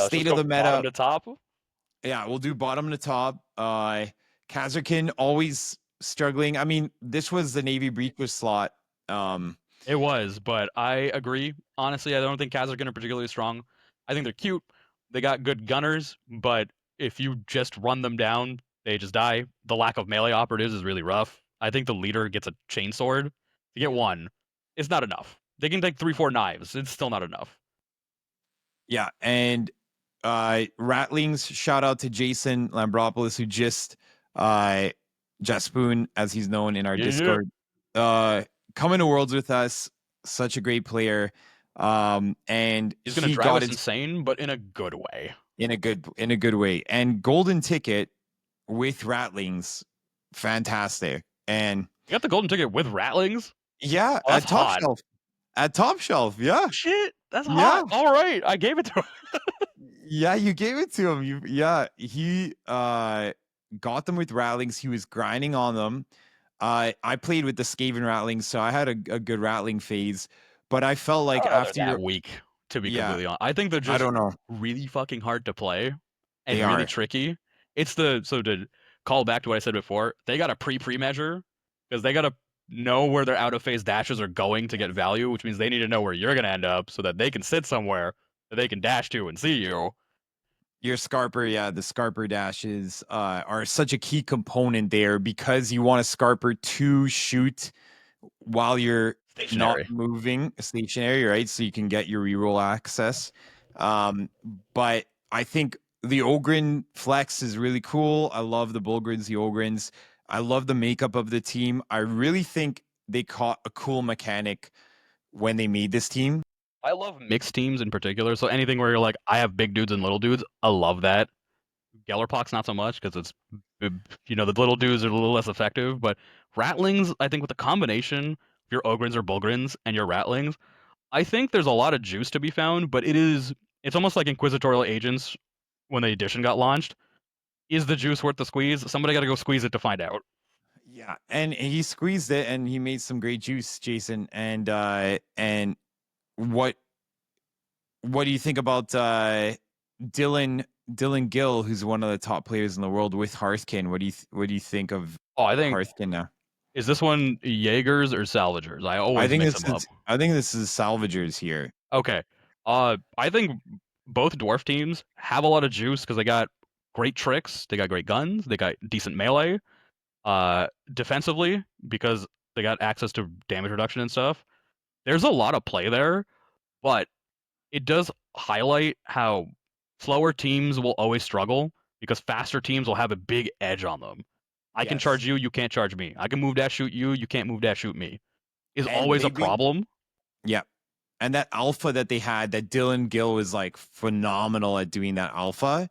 Let's just State of go the meta. bottom to top. Yeah, we'll do bottom to top. Kasrkin always struggling. I mean, this was the Navy Breacher slot. It was, but I agree. Honestly, I don't think Kasrkin are particularly strong. I think they're cute. They got good gunners, but if you just run them down, they just die. The lack of melee operatives is really rough. I think the leader gets a chainsword. To get one, it's not enough. They can take 3-4 knives. It's still not enough. Yeah, and Ratlings, shout out to Jason Lambropoulos, who just Jaspoon, as he's known in our Discord, coming to Worlds with us. Such a great player. And he's gonna drive us insane, but in a good way. In a good way. And golden ticket with Ratlings, fantastic. And you got the golden ticket with Ratlings? Yeah, at top hot. shelf. At top shelf, yeah. Shit, that's hot. All right, I gave it to him. Yeah, you gave it to him. He got them with Ratlings. He was grinding on them. I played with the Skaven Ratlings, so I had a good Rattling phase. But I felt like after that week, to be completely honest, I think they're just really fucking hard to play and really tricky. It's so to call back to what I said before, they got a pre-measure because they got to know where their out of phase dashes are going to get value, which means they need to know where you're going to end up so that they can sit somewhere that they can dash to and see you. Your Scarper, the Scarper dashes are such a key component there because you want a Scarper to shoot while you're not moving stationary, right? So you can get your reroll access. But I think the Ogryn flex is really cool. I love the Bulgrins, the Ogrins. I love the makeup of the team. I really think they caught a cool mechanic when they made this team. I love mixed teams in particular. So anything where you're like, I have big dudes and little dudes, I love that. Gellerpox, not so much because it's, the little dudes are a little less effective. But Ratlings, I think with the combination of your Ogrins or Bulgrins and your Ratlings, I think there's a lot of juice to be found. But it's almost like Inquisitorial Agents when the edition got launched. Is the juice worth the squeeze? Somebody got to go squeeze it to find out. Yeah, and he squeezed it, and he made some great juice, Jason. And what do you think about Dylan Gill, who's one of the top players in the world with Hearthkyn? What do you think of Hearthkyn now? Is this one Jaegars or Salvagers? I think mix them up. I think this is Salvagers here. Okay. I think both dwarf teams have a lot of juice because they got great tricks, they got great guns, they got decent melee. Defensively, because they got access to damage reduction and stuff. There's a lot of play there, but it does highlight how slower teams will always struggle because faster teams will have a big edge on them. I can charge you, you can't charge me. I can move dash shoot you, you can't move dash shoot me. Is always a problem. Yeah. And that alpha that they had, that Dylan Gill was like phenomenal at doing that alpha.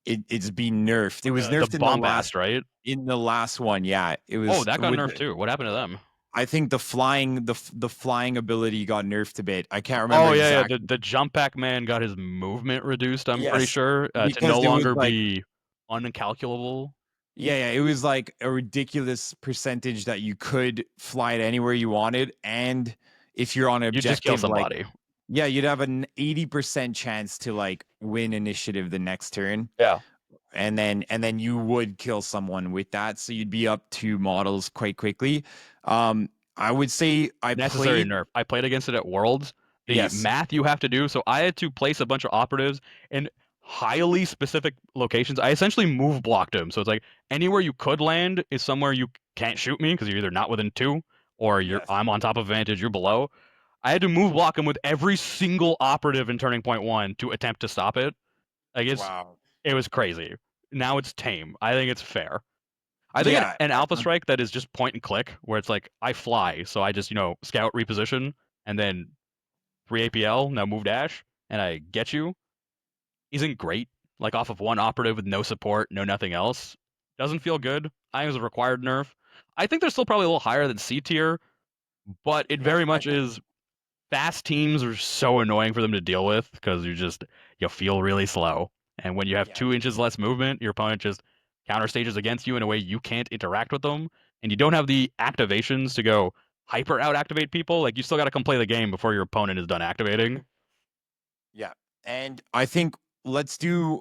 It's being nerfed. It was nerfed in the last, right? In the last one, yeah. It was. Oh, that got nerfed too. What happened to them? I think the flying ability got nerfed a bit. I can't remember. Oh yeah, exactly. The jump pack man got his movement reduced. I'm pretty sure to no longer be uncalculable. Yeah, it was like a ridiculous percentage that you could fly it anywhere you wanted, and if you're on an objective, you just kill somebody. Yeah, you'd have an 80% chance to like win initiative the next turn. Yeah. And then you would kill someone with that. So you'd be up 2 models quite quickly. I would say nerf. I played against it at Worlds. The math you have to do. So I had to place a bunch of operatives in highly specific locations. I essentially move blocked them. So it's like anywhere you could land is somewhere you can't shoot me because you're either not within 2 or I'm on top of advantage, you're below. I had to move block him with every single operative in Turning Point 1 to attempt to stop it. Like it was crazy. Now it's tame. I think it's fair. I think an Alpha Strike that is just point and click, where it's like, I fly, so I just, scout, reposition, and then 3 APL, now move dash, and I get you, isn't great. Like off of 1 operative with no support, no nothing else. Doesn't feel good. I think it was a required nerf. I think they're still probably a little higher than C tier, but it very much is. Fast teams are so annoying for them to deal with because you feel really slow. And when you have 2 inches less movement, your opponent just counter stages against you in a way you can't interact with them. And you don't have the activations to go hyper out activate people. Like you still got to come play the game before your opponent is done activating. Yeah. And I think let's do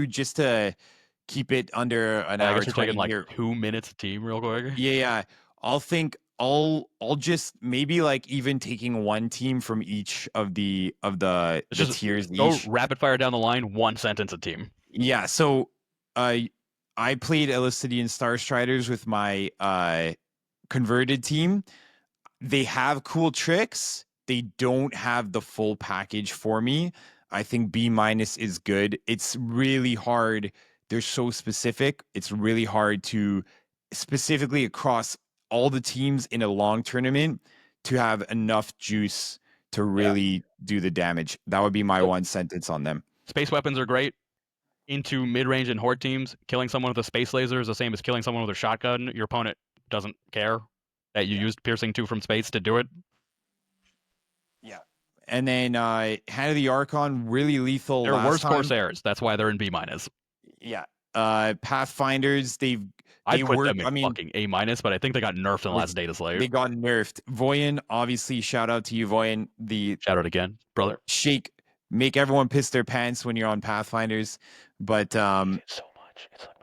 just to keep it under an hour. I guess we're 20 taking like here. 2 minutes a team, real quick. Yeah. I'll just maybe like even taking one team from each of the tiers. Go rapid fire down the line, 1 sentence a team. Yeah. So, I played Elucidian Starstriders with my converted team. They have cool tricks. They don't have the full package for me. I think B- is good. It's really hard. They're so specific. It's really hard to specifically across all the teams in a long tournament to have enough juice to really do the damage. That would be my one sentence on them. Space weapons are great. Into mid-range and horde teams, killing someone with a space laser is the same as killing someone with a shotgun. Your opponent doesn't care that you used piercing 2 from space to do it. Yeah. And then Hand of the Archon, really lethal. They're worse time. Corsairs. That's why they're in B-. Yeah. Pathfinders, I'd put them in fucking A-, but I think they got nerfed in the last Data Slave. They got nerfed. Voyan, obviously, shout out to you, Voyan. Shout out again, brother. Make everyone piss their pants when you're on Pathfinders. But so much.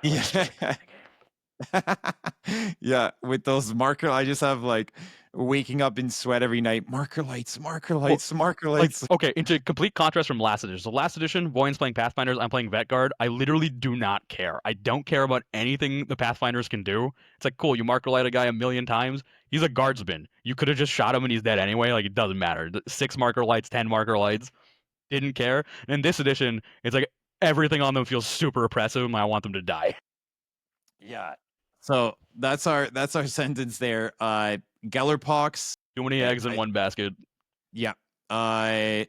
It's like yeah. Yeah, with those marker, I just have like waking up in sweat every night. Marker lights. Like, okay, into complete contrast from last edition. So last edition, Voyan's playing Pathfinders, I'm playing Vetguard. I literally do not care. I don't care about anything the Pathfinders can do. It's like, cool, you marker light a guy 1,000,000 times. He's a guardsman. You could have just shot him and he's dead anyway. Like, it doesn't matter. 6 marker lights, 10 marker lights. Didn't care. And in this edition, it's like everything on them feels super oppressive and I want them to die. Yeah. So that's our sentence there. Gellerpox. Too many eggs in one basket. Yeah. Kroot.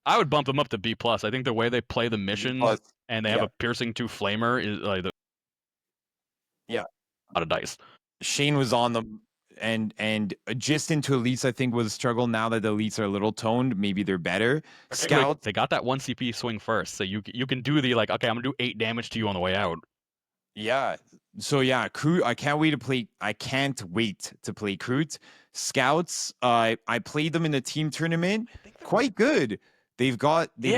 I would bump them up to B+. I think the way they play the missions and they have a piercing 2 flamer is like a lot of dice. Shane was on them and just into elites, I think, was a struggle. Now that the elites are a little toned, maybe they're better. Scout, they got that 1 CP swing first, so you can do the like, okay, I'm gonna do 8 damage to you on the way out. Yeah. So yeah, Kroot. I can't wait to play Kroot. Scouts. I played them in the team tournament. Quite good. They've got the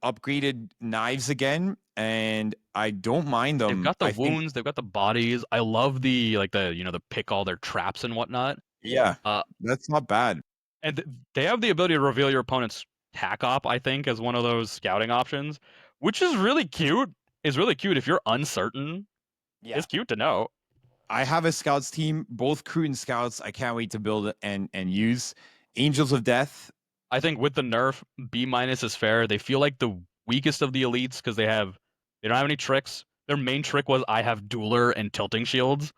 upgraded knives again, and I don't mind them. They've got the wounds. They've got the bodies. I love the pick all their traps and whatnot. Yeah, that's not bad. And they have the ability to reveal your opponent's tack op, I think, as one of those scouting options, which is really cute. Is really cute if you're uncertain. Yeah. It's cute to know. I have a scouts team, both Kroot and scouts. I can't wait to build and use. Angels of Death. I think with the nerf, B- is fair. They feel like the weakest of the elites because they don't have any tricks. Their main trick was I have Dueler and Tilting Shields.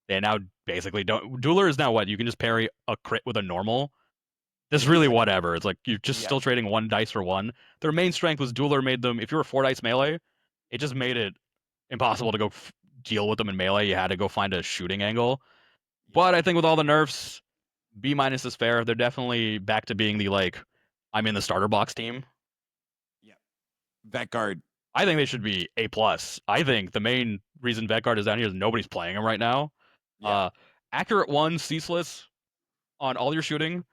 They now basically don't. Dueler is now what? You can just parry a crit with a normal. That's really whatever. It's like you're just still trading 1 dice for 1. Their main strength was Dueler made them, if you were 4 dice melee, it just made it impossible to go deal with them in melee. You had to go find a shooting angle. But I think with all the nerfs, B- is fair. They're definitely back to being the like, I'm in the starter box team. Yeah. Vetguard. I think they should be A+. I think the main reason Vetguard is down here is nobody's playing him right now. Yeah. Accurate 1, ceaseless on all your shooting,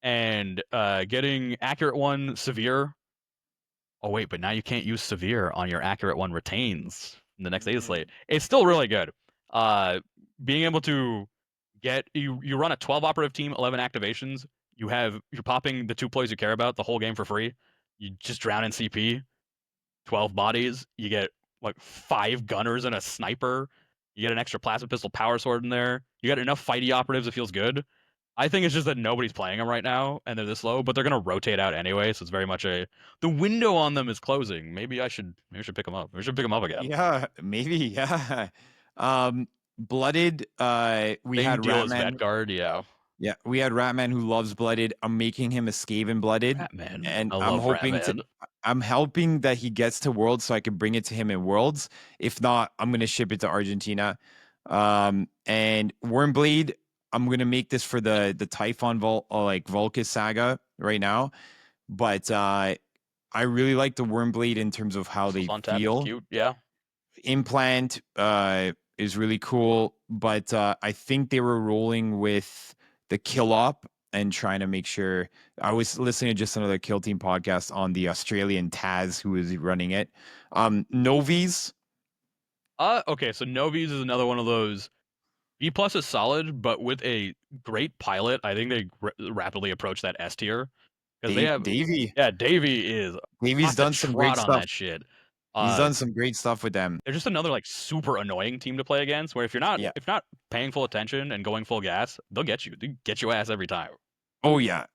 and getting accurate 1, severe. Oh wait, but now you can't use severe on your accurate 1 retains in the next Data Slate. It's still really good. Being able to get you run a 12 operative team, 11 activations. You're popping the 2 plays you care about the whole game for free. You just drown in CP. 12 bodies. You get like 5 gunners and a sniper. You get an extra plasma pistol power sword in there. You got enough fighty operatives. It feels good. I think it's just that nobody's playing them right now, and they're this low, but they're gonna rotate out anyway. So it's very much the window on them is closing. Maybe I should pick them up. We should pick them up again. Yeah, maybe. Yeah. Blooded. We had Ratman. Vetguard, yeah. We had Ratman who loves Blooded. I'm making him a Skaven Blooded, Ratman. And I'm hoping that he gets to Worlds so I can bring it to him in Worlds. If not, I'm gonna ship it to Argentina. And Wyrmblade. I'm gonna make this for the Typhon Volcus saga right now, but I really like the Wyrmblade in terms of how they feel. Cute. Yeah. Implant is really cool, but I think they were rolling with the kill op and trying to make sure. I was listening to just another Kill Team podcast on the Australian Taz who was running it. Novies. Okay, so Novies is another one of those. B plus is solid, but with a great pilot, I think they rapidly approach that S tier because they have. Davey. Yeah, Davey is Davey's hot to done some great trot on stuff. that shit. He's done some great stuff with them. They're just another like super annoying team to play against. Where if you're not paying full attention and going full gas, they'll get you. They get your ass every time. Oh yeah,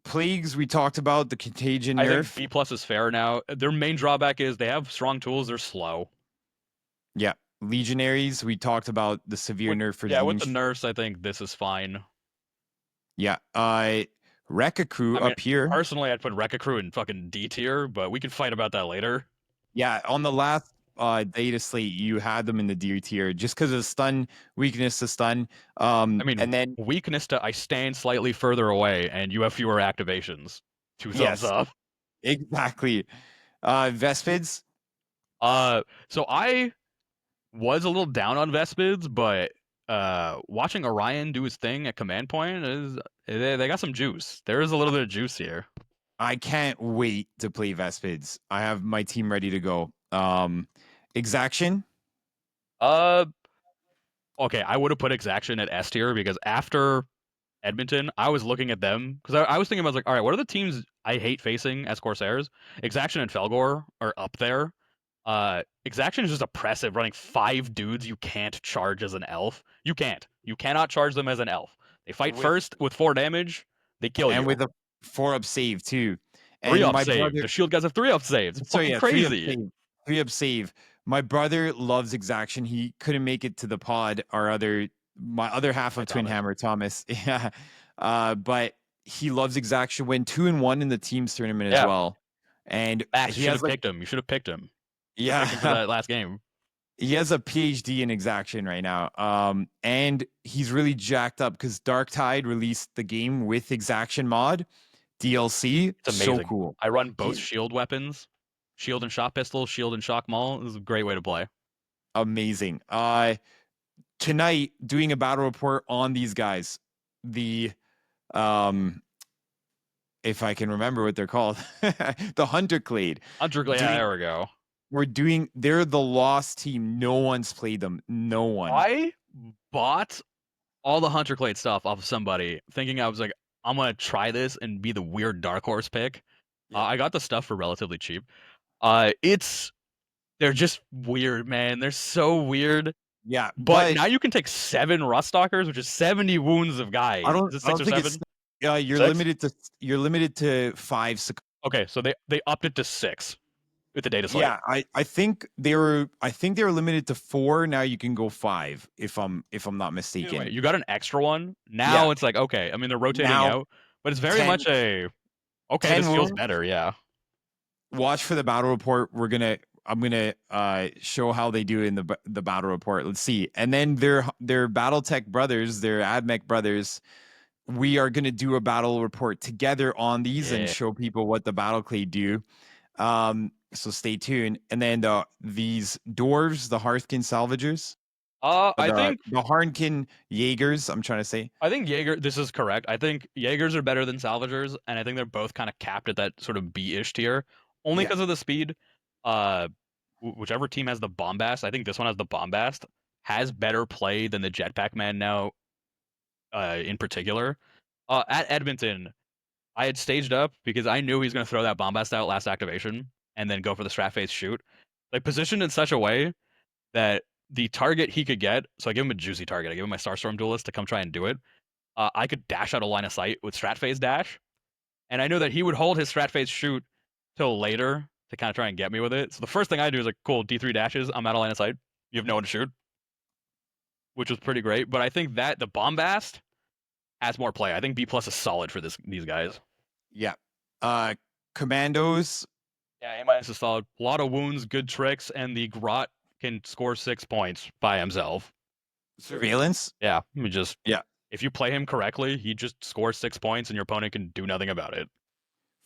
Plagues. We talked about the Contagion nerf. I think B plus is fair now. Their main drawback is they have strong tools. They're slow. Yeah, Legionaries. We talked about the severe nerf for with the nerfs. I think this is fine. Yeah, Wrecka Crew up here. Personally, I'd put Wrecka Crew in fucking D tier, but we can fight about that later. Yeah, on the last data slate, you had them in the D tier just because of stun, weakness to stun. And then weakness to I stand slightly further away, and you have fewer activations. 2 thumbs up. Exactly. Vespids. So I was a little down on Vespids, but watching Orion do his thing at command point they got some juice. There is a little bit of juice here. I can't wait to play Vespids. I have my team ready to go. Exaction. Okay, I would have put Exaction at S tier because after Edmonton, I was looking at them because I was thinking about like, all right, what are the teams I hate facing as Corsairs? Exaction and Felgor are up there. Exaction is just oppressive, running 5 dudes you can't charge as an elf. You cannot charge them as an elf. They fight first with 4 damage, they kill you. And with a 4-up save too. 3-up save. The shield guys have 3-up saves. It's fucking crazy. 3-up save. My brother loves Exaction. He couldn't make it to the pod. My other half of Twin Hammer, Thomas. Yeah. But he loves Exaction. Went 2-1 in the teams tournament as well. And Max, you should have picked him. You should have picked him. Yeah, for that last game. He has a PhD in Exaction right now. And he's really jacked up because Dark Tide released the game with Exaction mod DLC. It's amazing. So cool. I run both shield weapons, shield and shot pistol, shield and shock maul. This is a great way to play. Amazing. Tonight doing a battle report on these guys. The if I can remember what they're called, the Hunter Clade. There we go. They're the lost team. No one's played them. No one. I bought all the Hunter Clade stuff off of somebody thinking I was like, I'm going to try this and be the weird dark horse pick. Yeah. I got the stuff for relatively cheap. They're just weird, man. They're so weird. Yeah. But now you can take 7 Ruststalkers, which is 70 wounds of guys. I don't think you're limited to 5. Okay, so they upped it to 6. With the data slate. Yeah, I think they were limited to 4. Now you can go 5 if I'm not mistaken. Anyway, you got an extra one. Now it's like, okay, I mean they're rotating out, but it's very much this feels better, yeah. Watch for the battle report. I'm gonna show how they do in the battle report. Let's see. And then their Battletech brothers, their AdMech brothers, we are gonna do a battle report together on these and show people what the Battleclade do. So stay tuned. And then these dwarves, the Hearthkyn Salvagers. I think the Hearnkyn Jaegars. I'm trying to say. I think this is correct. I think Jaegars are better than Salvagers, and I think they're both kind of capped at that sort of B-ish tier, only because of the speed. Whichever team has the Bombast, I think this one has the Bombast, has better play than the Jetpack Man now. In particular, at Edmonton, I had staged up because I knew he was going to throw that Bombast out last activation and then go for the strat phase shoot. Like positioned in such a way that the target he could get, so I give him a juicy target. I give him my Starstorm Duelist to come try and do it. I could dash out a line of sight with strat phase dash, and I knew that he would hold his strat phase shoot till later to kind of try and get me with it. So the first thing I do is like, cool, D3 dashes, I'm out of line of sight. You have no one to shoot, which was pretty great. But I think that the Bombast has more play. I think B+ is solid for these guys. Yeah. Kommandos. Yeah, A- is solid. A lot of wounds, good tricks, and the Grot can score 6 points by himself. Surveillance? Yeah. If you play him correctly, he just scores 6 points and your opponent can do nothing about it.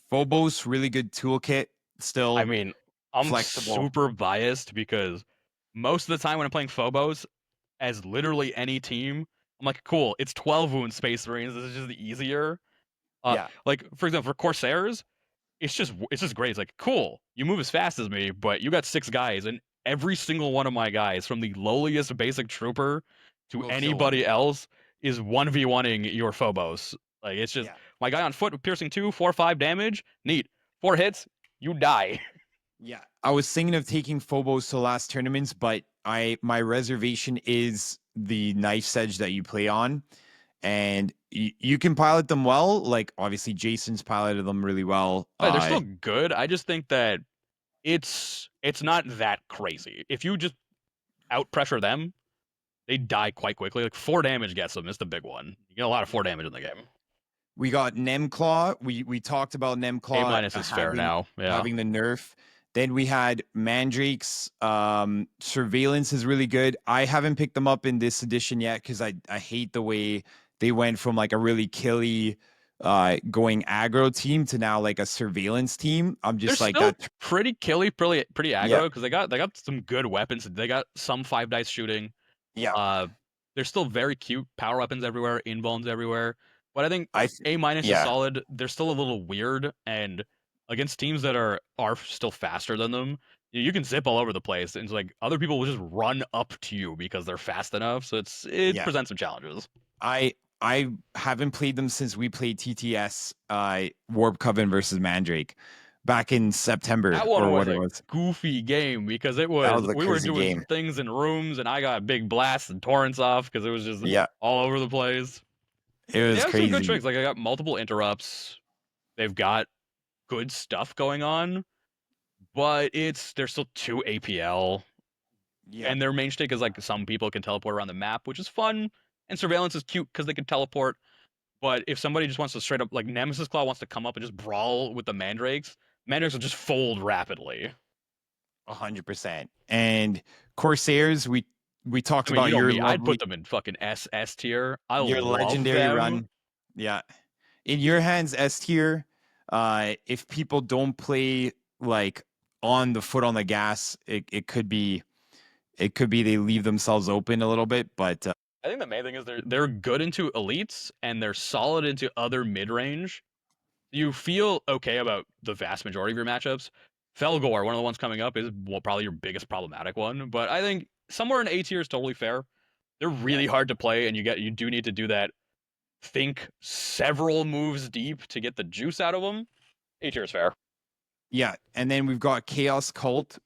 Phobos, really good toolkit. Still, I mean, I'm super biased because most of the time when I'm playing Phobos, as literally any team, I'm like, cool, it's 12 wound Space Marines. This is just easier. Like for example, for Corsairs, it's just great. It's like cool. You move as fast as me, but you got 6 guys, and every single one of my guys, from the lowliest basic trooper to anybody else, is 1v1ing your Phobos. Like it's just my guy on foot with piercing 2, 4, 5 damage. Neat. 4 hits, you die. Yeah, I was thinking of taking Phobos to last tournaments, but my reservation is the knife edge that you play on, and you can pilot them well. Like obviously, Jason's piloted them really well. They're still good. I just think that it's not that crazy. If you just out pressure them, they die quite quickly. Like 4 damage gets them. It's the big one. You get a lot of 4 damage in the game. We got Nem Claw. We talked about Nem Claw. A- is fair now. Yeah. Having the nerf. Then we had Mandrakes. Surveillance is really good. I haven't picked them up in this edition yet because I hate the way they went from like a really killy going aggro team to now like a surveillance team. I'm just They're like still that. Pretty killy, pretty aggro because they got some good weapons. They got some 5 dice shooting. Yeah. They're still very cute. Power weapons everywhere, invulns everywhere. But I think A- is solid. They're still a little weird, and against teams that are still faster than them, you can zip all over the place, and it's like other people will just run up to you because they're fast enough. So it presents some challenges. I haven't played them since we played TTS Warp Coven versus Mandrake back in September. That one was a goofy game because it was we were doing some things in rooms, and I got big blasts and torrents off because it was just all over the place. It was crazy. Some good tricks. Like I got multiple interrupts. They've got good stuff going on, but they're still 2 APL. Yeah. And their main shtick is like some people can teleport around the map, which is fun. And surveillance is cute because they can teleport. But if somebody just wants to straight up, like Nemesis Claw wants to come up and just brawl with the Mandrakes will just fold rapidly. 100%. And Corsairs, we talked about I'd put them in fucking S tier. Your legendary run. Yeah. In your hands, S tier. If people don't play like on the foot on the gas, it could be they leave themselves open a little bit, but I think the main thing is they're good into elites and they're solid into other mid range. You feel okay about the vast majority of your matchups. Felgor, one of the ones coming up, is probably your biggest problematic one, but I think somewhere in A tier is totally fair. They're really hard to play, and you do need to do that. Think several moves deep to get the juice out of them. A tier is fair. Yeah, and then we've got Chaos Cult.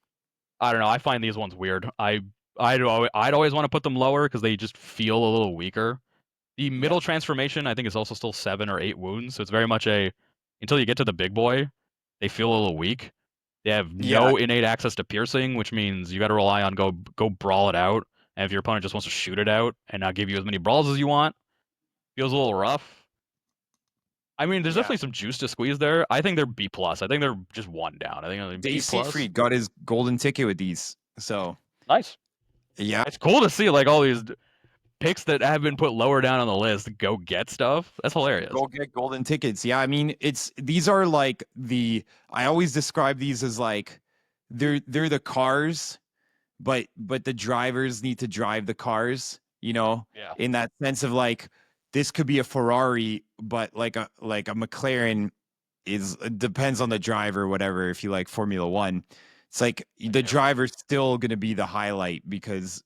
I don't know. I find these ones weird. I'd always want to put them lower because they just feel a little weaker. The middle transformation, I think, is also still 7 or 8 wounds, so it's very much until you get to the big boy, they feel a little weak. They have no innate access to piercing, which means you got to rely on go brawl it out. And if your opponent just wants to shoot it out and not give you as many brawls as you want, feels a little rough. I mean, there's definitely some juice to squeeze there. I think they're B+. I think they're just 1 down. I think they're B+. Free got his golden ticket with these. So nice. Yeah. It's cool to see like all these picks that have been put lower down on the list go get stuff. That's hilarious. Go get golden tickets. Yeah, I mean, these are like I always describe these as like they're the cars, but the drivers need to drive the cars, in that sense of like this could be a Ferrari, but like a McLaren depends on the driver, whatever. If you like Formula One, it's like the driver's still going to be the highlight because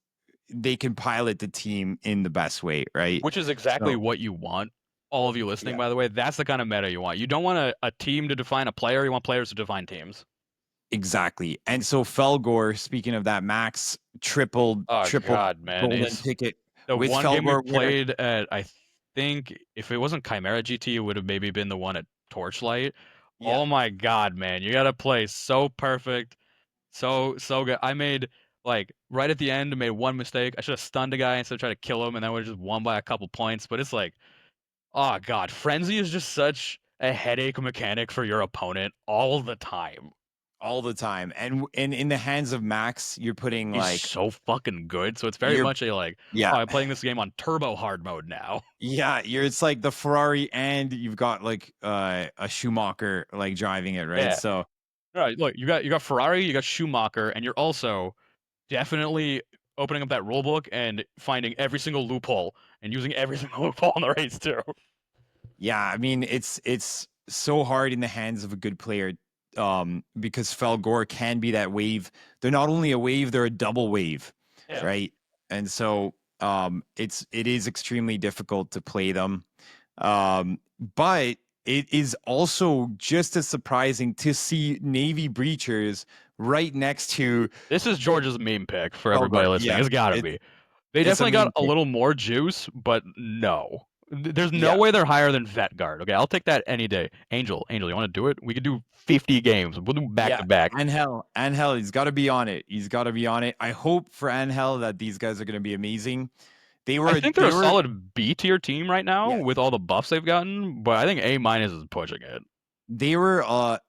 they can pilot the team in the best way, right? Which is exactly what you want. All of you listening, by the way, that's the kind of meta you want. You don't want a team to define a player. You want players to define teams. Exactly. And so Felgor, speaking of that, Max triple God, man. golden ticket. The one Felgor game we played at, I think, if it wasn't Chimera GT, it would have maybe been the one at Torchlight. Yeah. Oh my God, man. You got to play so perfect. So good. I made... Like, right at the end, I made one mistake. I should have stunned a guy instead of trying to kill him, and then would have just won by a couple points. But it's like, oh, God. Frenzy is just such a headache mechanic for your opponent all the time. All the time. And in the hands of Max, you're putting, He's so fucking good. So it's very much I'm playing this game on turbo hard mode now. Yeah, it's like the Ferrari, and you've got, like, a Schumacher, like, driving it, right? Yeah. So... All right, look, you got Ferrari, you got Schumacher, and you're also... definitely opening up that rule book and finding every single loophole and using every single loophole in the race too. Yeah, I mean it's so hard in the hands of a good player, because Felgor can be that wave. They're not only a wave, they're a double wave, Yeah. right? And so it is extremely difficult to play them. But it is also just as surprising to see Navy Breachers right next to This is George's meme pick for everybody Felgor. listening. Yeah, It's gotta be. They it's a definitely got meme a pick. little more juice, but no. There's no Yeah. way they're higher than Vet Guard. Okay, I'll take that any day. Angel, you want to do it? We could do 50 games. We'll do back Yeah, to back. Angel, he's got to be on it. He's got to be on it. I hope for Angel that these guys are going to be amazing. I think they're They a were, solid B tier team right now yeah, with all the buffs they've gotten, but I think A minus is pushing it. they were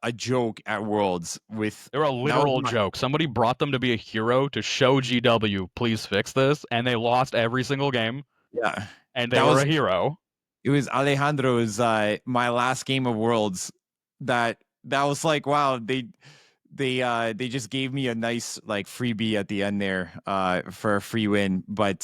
a joke at Worlds with They were a that was literal my, joke. Somebody brought them to be a hero to show GW, please fix this, and they lost every single game, yeah, and they that were was a hero. it was Alejandro's my last game of Worlds that was like, wow, they just gave me a nice like freebie at the end there for a free win. But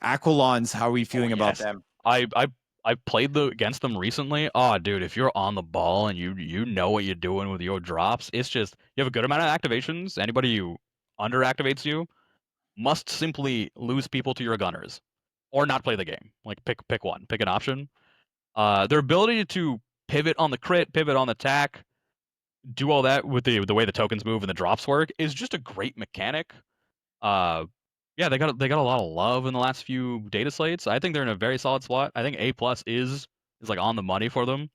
Aquilons, how are we feeling about them? I I I played against them recently. Oh, dude, if you're on the ball and you know what you're doing with your drops, it's just you have a good amount of activations. Anybody who underactivates you must simply lose people to your gunners or not play the game. Like pick one, pick an option. Their ability to pivot on the crit, pivot on the attack, do all that with the way the tokens move and the drops work is just a great mechanic. Uh, yeah, they got a lot of love in the last few data slates. I think they're in a very solid spot. I think A plus is like on the money for them.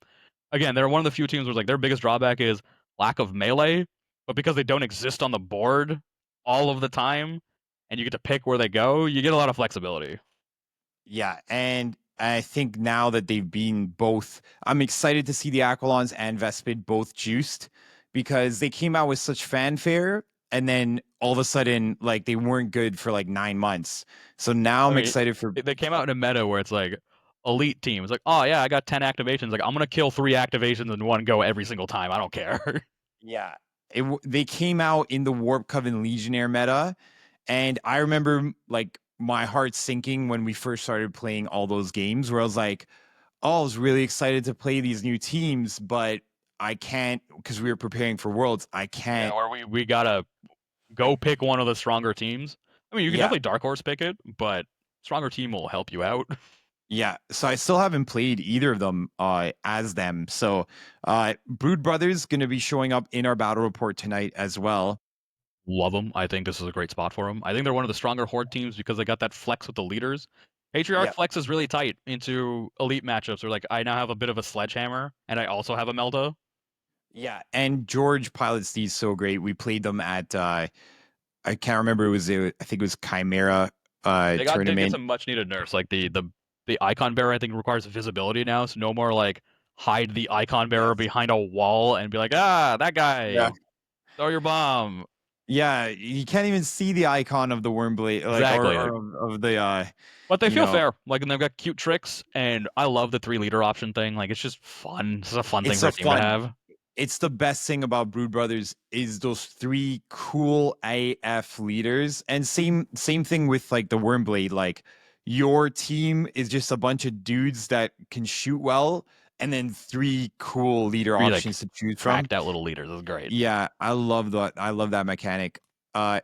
Again, they're one of the few teams where like their biggest drawback is lack of melee, but because they don't exist on the board all of the time, and you get to pick where they go, you get a lot of flexibility. Yeah, and I think now that they've been both, I'm excited to see the Aquilons and Vespid both juiced because they came out with such fanfare and then all of a sudden, like they weren't good for like 9 months. So now I I'm mean, excited for. they came out in a meta where it's like elite teams, like, oh yeah, I got 10 activations. Like I'm gonna kill 3 activations in one go every single time. I don't care. Yeah, they came out in the Warp Coven Legionnaire meta, and I remember like my heart sinking when we first started playing all those games where I was like, oh, I was really excited to play these new teams, but I can't because we were preparing for Worlds. I Yeah, can't. or we gotta go pick one of the stronger teams. I mean, you can Yeah, definitely dark horse pick it, but stronger team will help you out. yeah. So I still haven't played either of them as them. So Brood Brothers going to be showing up in our battle report tonight as well. Love them. I think this is a great spot for them. I think they're one of the stronger horde teams because they got that flex with the leaders. Patriarch Yeah, flex is really tight into elite matchups where like I now have a bit of a sledgehammer and I also have a Melta. yeah. And George pilots these so great. We played them at I can't remember. I think it was Chimera Did get tournament. some much needed nerfs. Like the icon bearer I think requires visibility now, so no more like hide the icon bearer Yes. behind a wall and be like, ah, that Yeah. guy, throw your bomb. Yeah, you can't even see the icon of the Wyrmblade, like Exactly. or of the But they you feel know, fair. Like, and they've got cute tricks, and I love the 3 leader option thing. Like, it's just fun. It's a fun thing it's for a a team to fun. have. It's the best thing about Brood Brothers is those three cool AF leaders, and same thing with like the Wyrmblade. Like your team is just a bunch of dudes that can shoot well, and then three cool leader Three like options to choose from. cracked out little leaders is great. Yeah, I love that. I love that mechanic.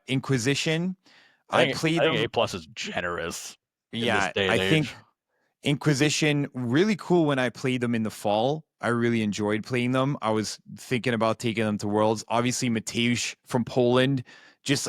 Inquisition. I I played think them. A plus is generous in this Yeah, day and I age. think Inquisition really cool when I played them in the fall. I really enjoyed playing them. I was thinking about taking them to Worlds. Obviously, Mateusz from Poland just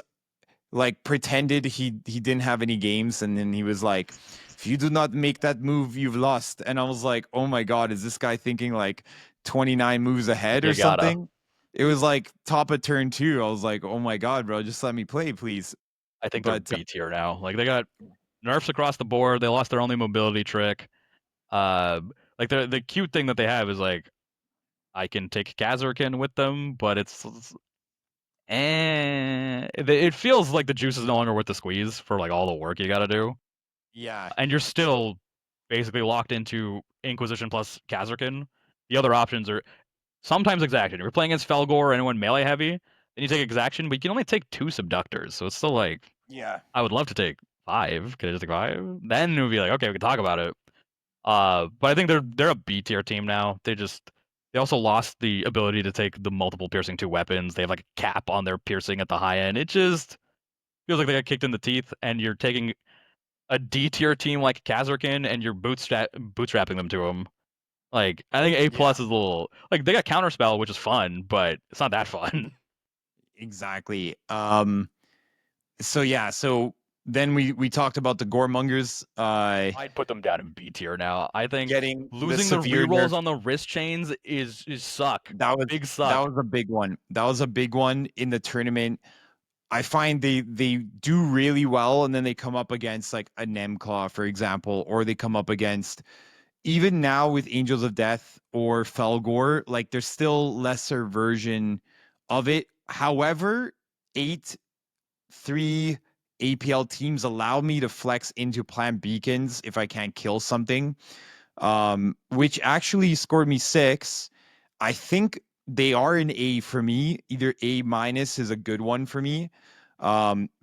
like pretended he didn't have any games, and then he was like, "If you do not make that move, you've lost." And I was like, "Oh my god, is this guy thinking like 29 moves ahead or You gotta. something?" It was like top of turn two. I was like, "Oh my god, bro, just let me play, please." I think they're But B tier now. Like they got nerfs across the board. They lost their only mobility trick. Uh, like the cute thing that they have is like I can take Kasrkin with them, but it feels like the juice is no longer worth the squeeze for like all the work you got to do, yeah, and you're still basically locked into Inquisition plus Kasrkin. The other options are sometimes Exaction. If you're playing against Felgor or anyone melee heavy, then you take Exaction, but you can only take 2 Subductors, so it's still like yeah. I would love to take 5. Could I just take 5? Then it would be like okay, we can talk about it. But I think they're a B tier team now. They also lost the ability to take the multiple piercing 2 weapons. They have like a cap on their piercing at the high end. It just feels like they got kicked in the teeth, and you're taking a D tier team like Kasrkin and you're bootstrapping them to them. Like I think A plus is a little like they got counterspell, which is fun, but it's not that fun. Exactly. So yeah, so then we talked about the Goremongers. I'd put them down in B tier now. I think Getting losing the rerolls on the wrist chains is suck. That was big suck. That was a big one. That was a big one in the tournament. I find they do really well, and then they come up against like a Nem Claw, for example, or they come up against even now with Angels of Death or Felgor, like there's still lesser version of it. However, 8-3 APL teams allow me to flex into plant beacons if I can't kill something, which actually scored me 6. I think they are an A for me. Either A minus is a good one for me,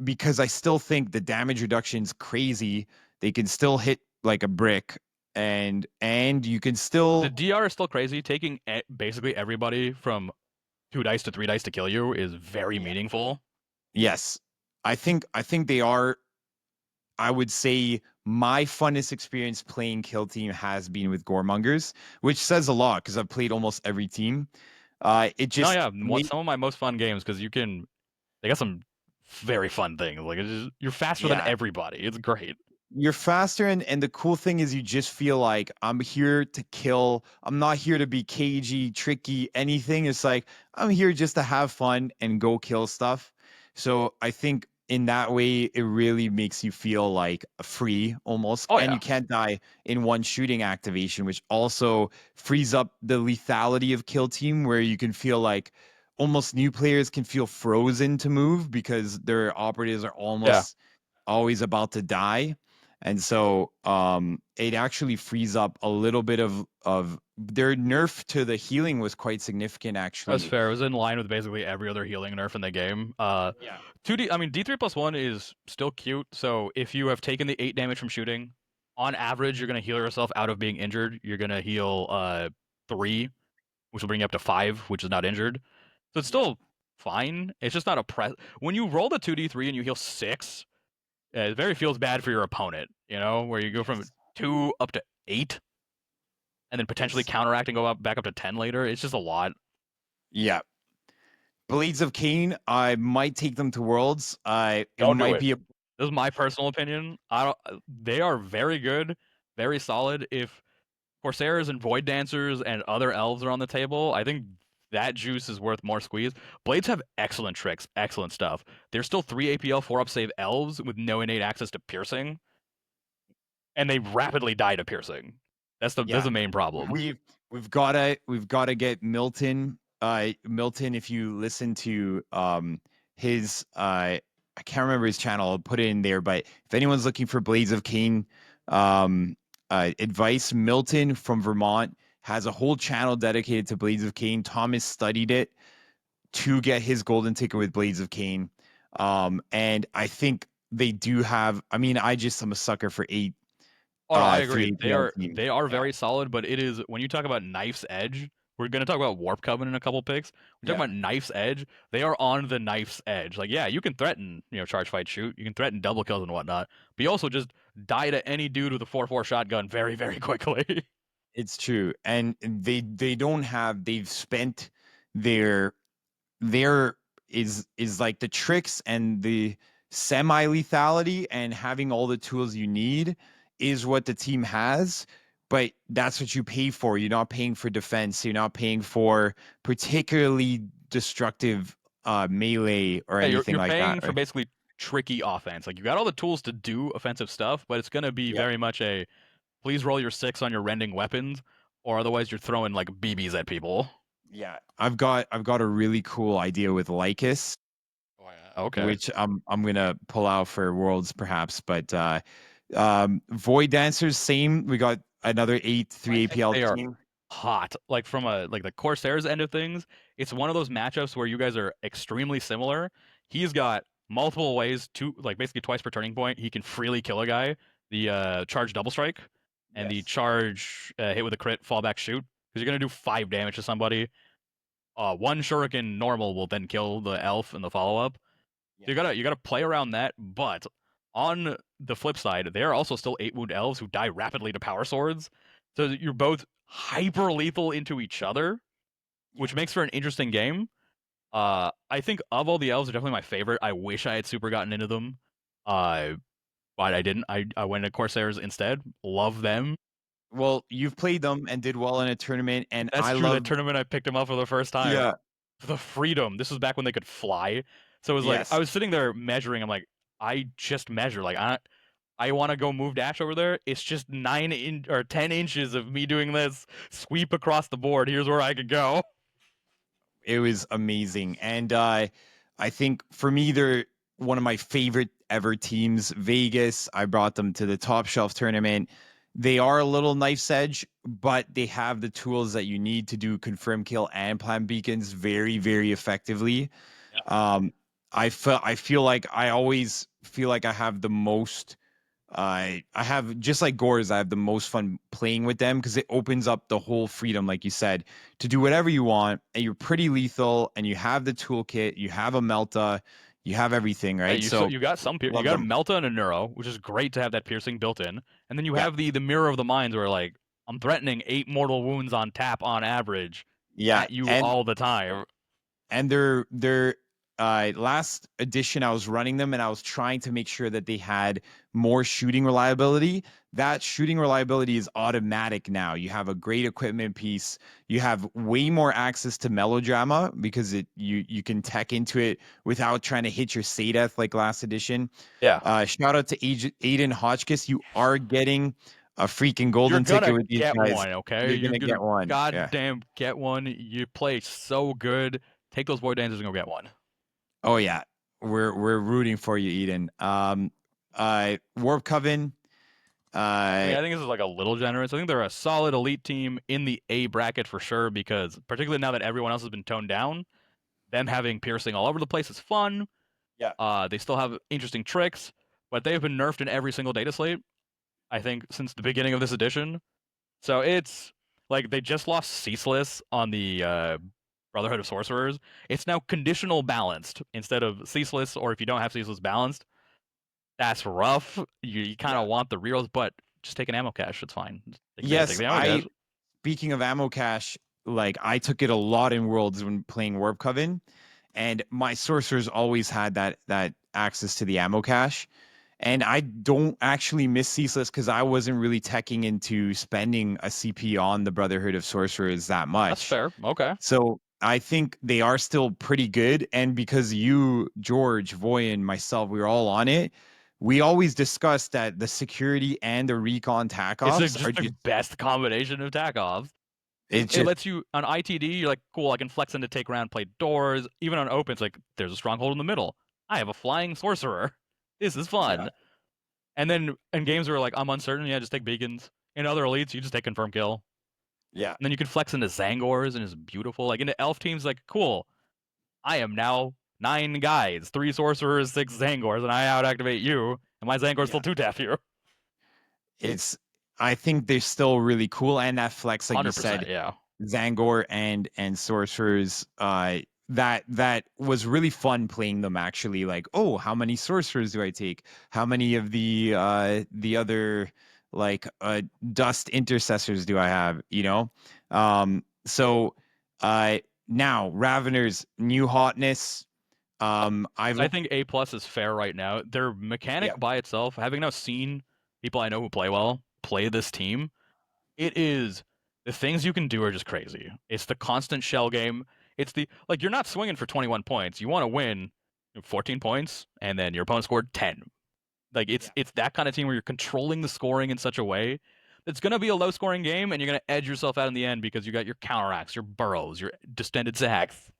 because I still think the damage reduction's crazy. They can still hit like a brick, and you can still the DR is still crazy. Taking basically everybody from 2 dice to 3 dice to kill you is very meaningful. Yes, I think they are. I would say my funnest experience playing Kill Team has been with Goremongers, which says a lot because I've played almost every team. It just some of my most fun games because they got some very fun things. Like you're faster than everybody. It's great. You're faster, and the cool thing is you just feel like I'm here to kill. I'm not here to be cagey, tricky, anything. It's like I'm here just to have fun and go kill stuff. So I think in that way, it really makes you feel like free almost. And you can't die in one shooting activation, which also frees up the lethality of Kill Team, where you can feel like almost new players can feel frozen to move because their operatives are almost always about to die. And so it actually frees up a little bit of their nerf to the healing was quite significant, actually. That's fair. It was in line with basically every other healing nerf in the game. 2D, I mean, D3+1 is still cute. So if you have taken the 8 damage from shooting, on average, you're going to heal yourself out of being injured. You're going to heal 3, which will bring you up to 5, which is not injured. So it's still fine. It's just not a press. When you roll the 2D3 and you heal 6, it very feels bad for your opponent, you know, where you go from 2 up to 8 and then potentially counteract and go back up to 10 later. It's just a lot. Yeah. Blades of Cain, I might take them to Worlds. Don't do it. This is my personal opinion. They are very good, very solid. If Corsairs and Void Dancers and other elves are on the table, I think that juice is worth more squeeze. Blades have excellent tricks, excellent stuff. They're still 3 APL, 4 up save elves with no innate access to piercing, and they rapidly die to piercing. That's the main problem. We've gotta get Milton. Milton, if you listen to his I can't remember his channel, I'll put it in there. But if anyone's looking for Blades of Cain advice, Milton from Vermont has a whole channel dedicated to Blades of Cain. Thomas studied it to get his golden ticket with Blades of Cain. And I think they do have, I mean, I just am a sucker for 8. Oh, no, I agree. They are very solid, but it is when you talk about Knife's Edge, we're gonna talk about Warp Coven in a couple picks. We're talking about Knife's Edge. They are on the Knife's Edge. Like, yeah, you can threaten, charge, fight, shoot. You can threaten double kills and whatnot, but you also just die to any dude with a 4/4 shotgun very, very quickly. It's true, and they don't have. They've spent their is like the tricks and the semi lethality and having all the tools you need is what the team has, but that's what you pay for. You're not paying for defense. You're not paying for particularly destructive melee or anything like that. You're paying for basically tricky offense. Like, you got all the tools to do offensive stuff, but it's going to be very much a please roll your 6 on your rending weapons, or otherwise you're throwing like BBs at people. Yeah, I've got a really cool idea with Lycus. Oh, yeah. Okay. Which I'm gonna pull out for Worlds perhaps, but Void Dancers, same. We got another 8-3 APL team. Hot. Like from the Corsairs end of things, it's one of those matchups where you guys are extremely similar. He's got multiple ways to, like, basically twice per turning point, he can freely kill a guy. The charge double strike. and the charge hit with a crit, fallback shoot, because you're gonna do 5 damage to somebody. One shuriken normal will then kill the elf in the follow up. So you gotta play around that, but on the flip side, they are also still 8 wound elves who die rapidly to power swords. So you're both hyper lethal into each other, which makes for an interesting game. I think of all the elves, are definitely my favorite. I wish I had super gotten into them, but I didn't. I went to Corsairs instead. Love them. Well, you've played them and did well in a tournament, and That's I true. That love. tournament, I picked them up for the first time. Yeah. The freedom. This was back when they could fly. So it was like I was sitting there measuring. I'm like, I just measure. Like I want to go move dash over there. It's just 10 inches of me doing this sweep across the board. Here's where I could go. It was amazing, and I think for me they're one of my favorite ever teams. Vegas, I brought them to the top shelf tournament. They are a little knife's edge, but they have the tools that you need to do confirm kill and plant beacons very, very effectively. Yeah. I feel like I always feel like I have the most. I have, just like Gores, I have the most fun playing with them because it opens up the whole freedom, like you said, to do whatever you want, and you're pretty lethal, and you have the toolkit, you have a Melta, you have everything, right? Yeah, so you got you got a Melta and a Neuro, which is great to have that piercing built in, and then you have the Mirror of the Minds, where like I'm threatening 8 mortal wounds on tap on average at you all the time. And they're last edition, I was running them and I was trying to make sure that they had more shooting reliability. That shooting reliability is automatic now. You have a great equipment piece. You have way more access to melodrama because you can tech into it without trying to hit your Sadeth like last edition. Yeah. Shout out to Aiden Hotchkiss. You are getting a freaking golden ticket with these guys. You're gonna get one, okay? You're gonna get one. Goddamn, get one. You play so good. Take those boy dancers and go get one. Oh yeah, we're rooting for you, Eden. Warp Coven. I think this is like a little generous. I think they're a solid elite team in the A bracket for sure, because particularly now that everyone else has been toned down, them having piercing all over the place is fun. Yeah. They still have interesting tricks, but they've been nerfed in every single data slate, I think, since the beginning of this edition. So it's like they just lost Ceaseless on the Brotherhood of Sorcerers. It's now conditional balanced instead of Ceaseless, or if you don't have Ceaseless balanced, that's rough. You kind of want the rerolls, but just take an ammo cache. It's fine. Yes, speaking of ammo cache, like I took it a lot in Worlds when playing Warp Coven, and my sorcerers always had that access to the ammo cache. And I don't actually miss Ceaseless because I wasn't really teching into spending a CP on the Brotherhood of Sorcerers that much. That's fair. Okay. So I think they are still pretty good. And because you, George, Voyan, myself, we were all on it, we always discuss that the security and the recon tack offs are the best combination of tack offs. It lets you, on ITD, you're like, cool, I can flex into take round, play doors. Even on open, it's like, there's a stronghold in the middle. I have a flying sorcerer. This is fun. Yeah. And then in games where like I'm uncertain, yeah, just take beacons. In other elites, you just take confirm kill. Yeah. And then you can flex into Zangors, and it's beautiful. Like into elf teams, like cool. I am now 9 guys, 3 sorcerers, 6 Zangors, and I out activate you, and my Zangors still 2-tap you. I think they're still really cool, and that flex, like you said, yeah. Zangor and sorcerers, that was really fun playing them actually. Like, oh, how many sorcerers do I take? How many of the other like dust intercessors do I have? You know, so now Raveners, new hotness. I think A+ is fair right now. Their mechanic by itself, having now seen people I know who play well play this team, it is, the things you can do are just crazy. It's the constant shell game. It's the, like, you're not swinging for 21 points. You want to win 14 points, and then your opponent scored 10. Like, it's that kind of team where you're controlling the scoring in such a way that's going to be a low-scoring game, and you're going to edge yourself out in the end because you got your counteracts, your burrows, your distended sacks.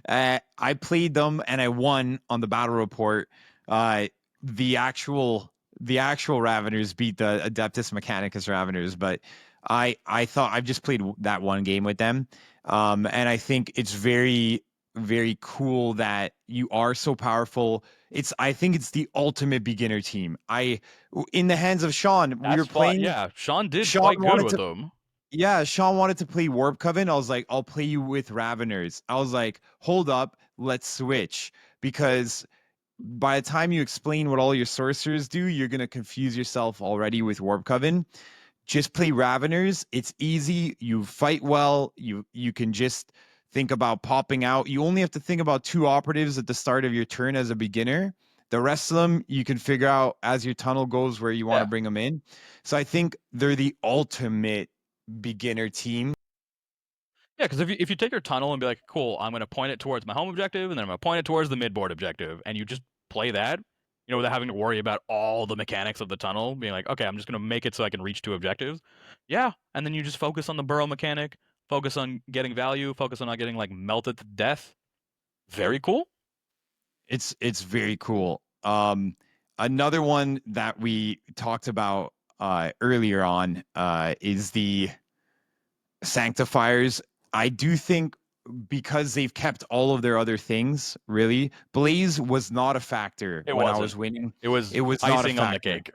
I played them, and I won on the battle report. The actual Raveners beat the Adeptus Mechanicus Raveners, but I thought I've just played that one game with them, and I think it's very, very cool that you are so powerful. I think it's the ultimate beginner team. In the hands of Sean, we were playing. Yeah, Sean did Sean quite good wanted with to. them. Yeah, Sean wanted to play Warp Coven. I was like, I'll play you with Raveners. I was like, hold up, let's switch. Because by the time you explain what all your sorcerers do, you're going to confuse yourself already with Warp Coven. Just play Raveners. It's easy. You fight well. You can just think about popping out. You only have to think about 2 operatives at the start of your turn as a beginner. The rest of them, you can figure out as your tunnel goes where you want to bring them in. So I think they're the ultimate beginner team. Yeah, because if you take your tunnel and be like, cool, I'm going to point it towards my home objective, and then I'm going to point it towards the midboard objective, and you just play that, without having to worry about all the mechanics of the tunnel, being like, okay, I'm just going to make it so I can reach 2 objectives. Yeah, and then you just focus on the burrow mechanic, focus on getting value, focus on not getting, like, melted to death. Very cool. It's very cool. Another one that we talked about earlier on is the Sanctifiers. I do think because they've kept all of their other things, really, Blaze was not a factor when I was winning. It was not a icing on the factor. cake.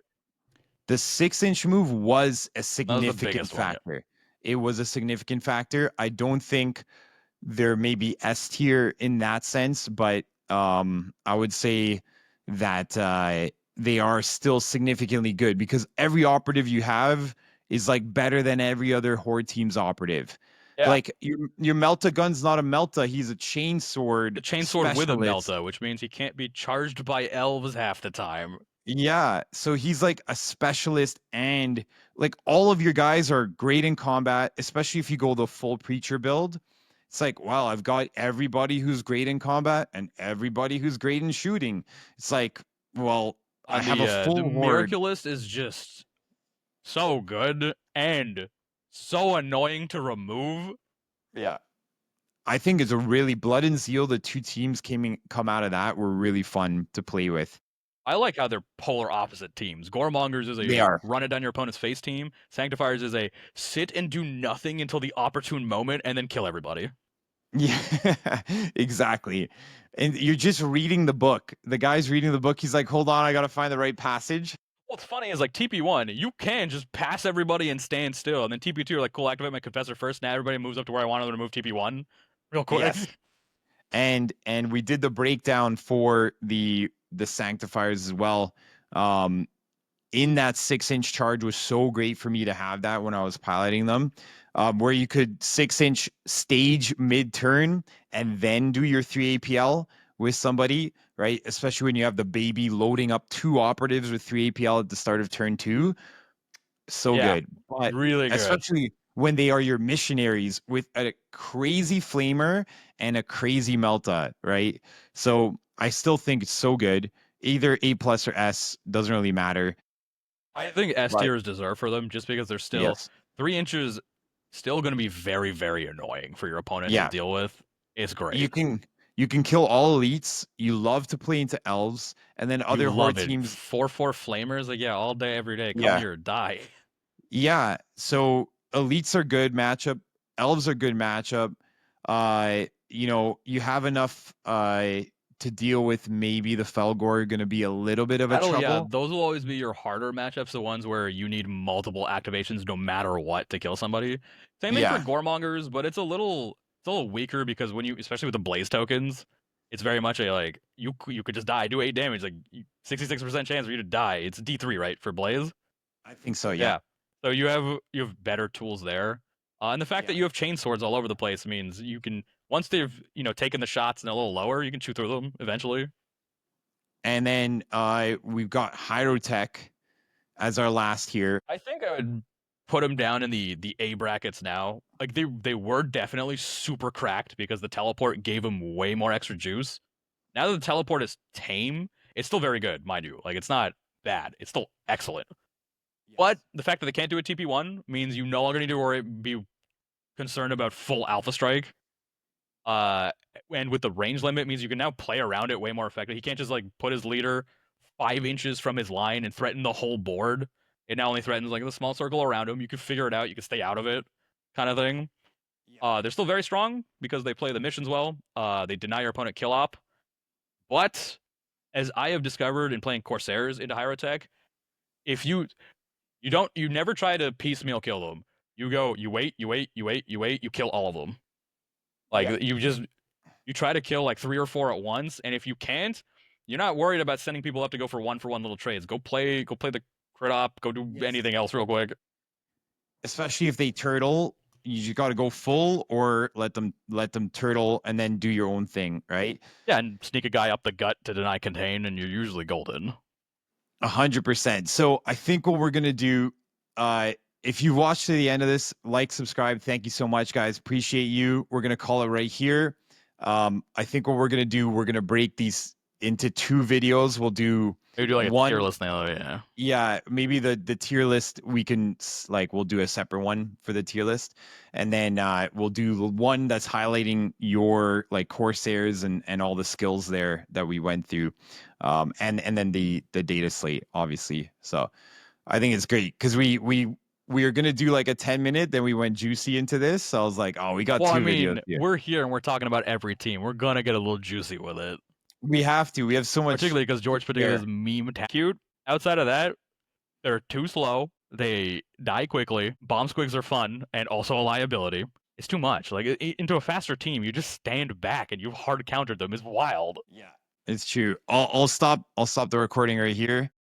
The 6-inch move was a That was the significant biggest one, yeah. factor. It was a significant factor. I don't think there may be S tier in that sense, but I would say that they are still significantly good because every operative you have is like better than every other Horde team's operative. Yeah. Like your Melta gun's not a Melta, he's a chainsword. A chainsword with a Melta, which means he can't be charged by elves half the time. Yeah, so he's like a specialist, and like all of your guys are great in combat, especially if you go the full preacher build. It's like, wow, I've got everybody who's great in combat and everybody who's great in shooting. It's like, well, I have a full the horde. Miraculous is just so good and so annoying to remove. Yeah. I think it's a really Blood and Zeal, the 2 teams come out of that were really fun to play with. I like how they're polar opposite teams. Goremongers is a run it down your opponent's face team. Sanctifiers is a sit and do nothing until the opportune moment and then kill everybody. Yeah, exactly. And you're just reading the book. The guy's reading the book. He's like, hold on, I got to find the right passage. What's funny is like TP1, you can just pass everybody and stand still. And then TP2, you're like, cool, activate my Confessor first. Now everybody moves up to where I wanted them to move TP1 real quick. Yes. And we did the breakdown for the Sanctifiers as well. In that 6-inch charge was so great for me to have that when I was piloting them, where you could 6-inch stage mid-turn and then do your 3 APL with somebody, right? Especially when you have the baby loading up 2 operatives with 3 APL at the start of turn 2. So good. But really good. Especially when they are your missionaries with a crazy flamer and a crazy melta, right? So I still think it's so good. Either A+ or S, doesn't really matter. I think S tier is deserved for them just because they're still 3 inches, still going to be very, very annoying for your opponent to deal with. It's great. You can kill all elites. You love to play into elves, and then other horde teams 4/4 flamers. Like all day, every day. Come here, die. Yeah. So elites are good matchup. Elves are good matchup. You have enough to deal with. Maybe the Felgor going to be a little bit of a trouble. Yeah, those will always be your harder matchups, the ones where you need multiple activations no matter what to kill somebody. Same thing for Goremongers, but it's a little weaker because especially with the Blaze tokens, it's very much a like you could just die, do 8 damage, like 66% chance for you to die. It's D3, right, for Blaze? I think so, yeah. So you have better tools there. And the fact that you have chain swords all over the place means you can, once they've taken the shots and a little lower, you can shoot through them eventually. And then we've got Hierotech as our last here. I think I would put them down in the A brackets now. Like they were definitely super cracked because the teleport gave them way more extra juice. Now that the teleport is tame, it's still very good, mind you. Like it's not bad. It's still excellent. Yes. But the fact that they can't do a TP1 means you no longer need to be concerned about full Alpha Strike. And with the range limit means you can now play around it way more effectively. He can't just like put his leader 5 inches from his line and threaten the whole board. It now only threatens like the small circle around him. You can figure it out. You can stay out of it, kind of thing. They're still very strong because they play the missions well. They deny your opponent kill op. But as I have discovered in playing Corsairs into Hierotech, if you never try to piecemeal kill them. You wait, you kill all of them. Like you try to kill like 3 or 4 at once, and if you can't, you're not worried about sending people up to go for one little trades. Go play the crit op, go do anything else real quick. Especially if they turtle, you just got to go full or let them turtle and then do your own thing, right? Yeah, and sneak a guy up the gut to deny contain, and you're usually golden. 100%. So I think what we're gonna do, if you watched to the end of this, like, subscribe. Thank you so much, guys. Appreciate you. We're gonna call it right here. I think what we're gonna do, we're gonna break these into 2 videos. We'll do maybe do like a tier list now. Yeah, maybe the tier list we can we'll do a separate one for the tier list, and then we'll do one that's highlighting your like Corsairs and all the skills there that we went through, and then the data slate, obviously. So I think it's great because we are gonna do like a 10-minute, then we went juicy into this. So I was like, oh, we got 2 videos here. We're here and we're talking about every team. We're gonna get a little juicy with it. We have to. We have so much. Particularly because George put together this meme cute. Outside of that, they're too slow. They die quickly. Bomb squigs are fun and also a liability. It's too much. Like into a faster team, you just stand back and you've hard countered them. It's wild. Yeah, it's true. I'll stop the recording right here.